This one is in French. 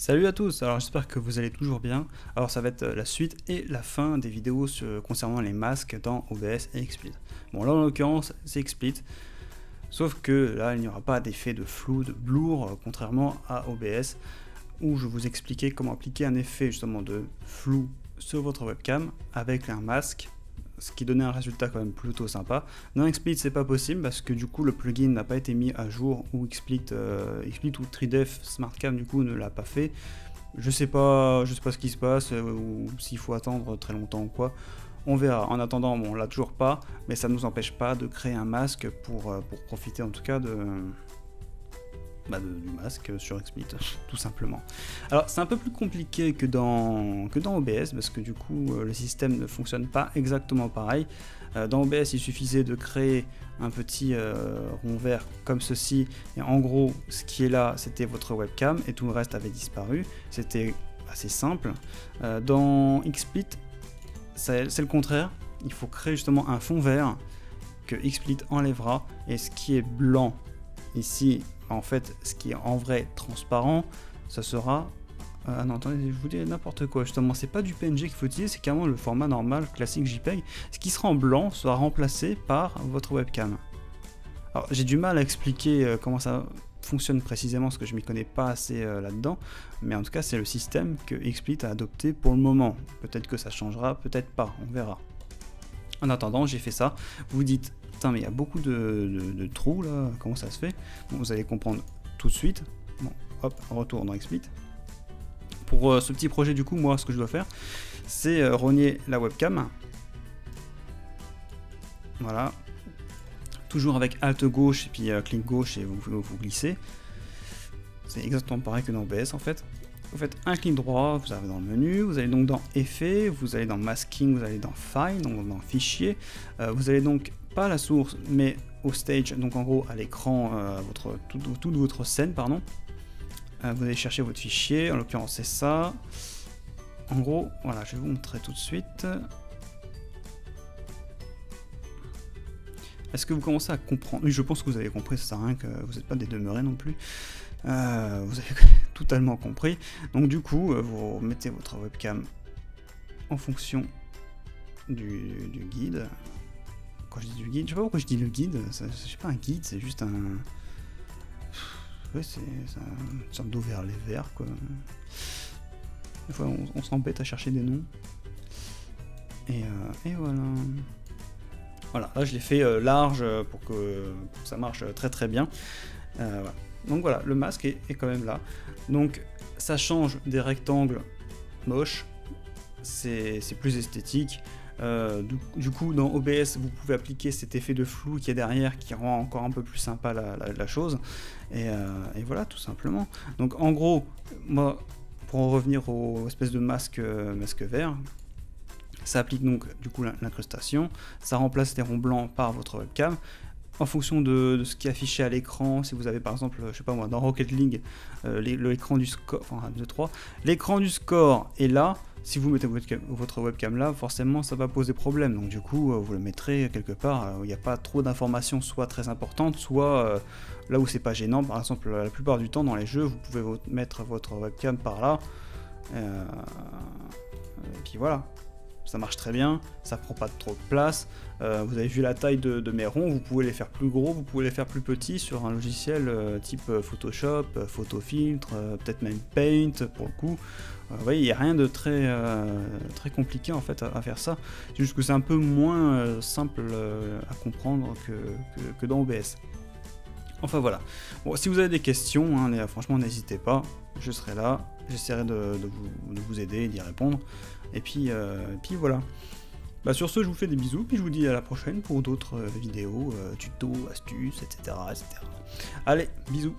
Salut à tous, alors j'espère que vous allez toujours bien. Alors ça va être la suite et la fin des vidéos concernant les masques dans OBS et XSplit. Bon là en l'occurrence c'est XSplit, sauf que là il n'y aura pas d'effet de flou, de blur, contrairement à OBS, où je vous expliquais comment appliquer un effet justement de flou sur votre webcam avec un masque, ce qui donnait un résultat quand même plutôt sympa. Dans XSplit c'est pas possible parce que du coup le plugin n'a pas été mis à jour, ou XSplit ou 3def SmartCam du coup ne l'a pas fait. Je sais pas ce qui se passe, ou s'il faut attendre très longtemps ou quoi. On verra. En attendant, bon, on l'a toujours pas, mais ça ne nous empêche pas de créer un masque pour profiter en tout cas du masque sur XSplit, tout simplement. Alors c'est un peu plus compliqué que dans OBS, parce que du coup le système ne fonctionne pas exactement pareil. Dans OBS il suffisait de créer un petit rond vert comme ceci, et en gros ce qui est là c'était votre webcam et tout le reste avait disparu, c'était assez simple. Dans XSplit c'est le contraire, il faut créer justement un fond vert que XSplit enlèvera, et ce qui est blanc ici, en fait, ce qui est en vrai transparent, ça sera... ah non, attendez, je vous dis n'importe quoi, justement, c'est pas du PNG qu'il faut utiliser, c'est carrément le format normal, classique JPEG. Ce qui sera en blanc sera remplacé par votre webcam. Alors, j'ai du mal à expliquer comment ça fonctionne précisément, parce que je m'y connais pas assez là-dedans, mais en tout cas, c'est le système que XSplit a adopté pour le moment. Peut-être que ça changera, peut-être pas, on verra. En attendant, j'ai fait ça. Vous vous dites, putain, mais il y a beaucoup de trous là, comment ça se fait? Bon, vous allez comprendre tout de suite. Bon, hop, retour dans XSplit. Pour ce petit projet, du coup, moi, ce que je dois faire, c'est rogner la webcam. Voilà. Toujours avec Alt gauche et puis clic gauche, et vous glissez. C'est exactement pareil que dans OBS en fait. Vous faites un clic droit, vous arrivez dans le menu, vous allez donc dans Effets, vous allez dans Masking, vous allez dans File, donc dans Fichier. Vous allez donc pas à la source, mais au stage, donc en gros à l'écran, toute votre scène, pardon. Vous allez chercher votre fichier, en l'occurrence c'est ça. En gros, voilà, je vais vous montrer tout de suite. Est-ce que vous commencez à comprendre? Oui, je pense que vous avez compris, ça sert à rien que vous n'êtes pas des demeurés non plus. Vous avez totalement compris. Donc du coup, vous mettez votre webcam en fonction du guide. Quand je dis du guide, je sais pas pourquoi je dis le guide, c'est pas un guide, c'est juste un... Ouais, c'est une sorte d'overlay vert, quoi. Des fois, on s'embête à chercher des noms. Et voilà. Voilà, là je l'ai fait large pour que ça marche très très bien. Voilà. Donc voilà, le masque est quand même là. Donc ça change des rectangles moches, c'est plus esthétique. Du coup, dans OBS, vous pouvez appliquer cet effet de flou qui est derrière, qui rend encore un peu plus sympa la chose. Et voilà, tout simplement. Donc en gros, moi, pour en revenir aux espèces de masque vert, ça applique donc du coup l'incrustation, ça remplace les ronds blancs par votre webcam. En fonction de ce qui est affiché à l'écran, si vous avez par exemple, je sais pas moi, dans Rocket League, l'écran du score, enfin 2, 3, l'écran du score est là. Si vous mettez votre webcam là, forcément ça va poser problème. Donc du coup, vous le mettrez quelque part où il n'y a pas trop d'informations, soit très importantes, soit là où c'est pas gênant. Par exemple, la plupart du temps dans les jeux, vous pouvez mettre votre webcam par là. Et puis voilà. Ça marche très bien, ça prend pas trop de place. Vous avez vu la taille de mes ronds, vous pouvez les faire plus gros, vous pouvez les faire plus petits sur un logiciel type Photoshop, Photofiltre, peut-être même Paint pour le coup. Vous voyez, il n'y a rien de très compliqué en fait à faire ça. C'est juste que c'est un peu moins simple à comprendre que dans OBS. Enfin voilà. Bon, si vous avez des questions, hein, franchement n'hésitez pas, je serai là, j'essaierai de vous aider et d'y répondre. Et puis voilà. Bah sur ce, je vous fais des bisous, puis je vous dis à la prochaine pour d'autres vidéos, tutos, astuces, etc., etc. Allez, bisous.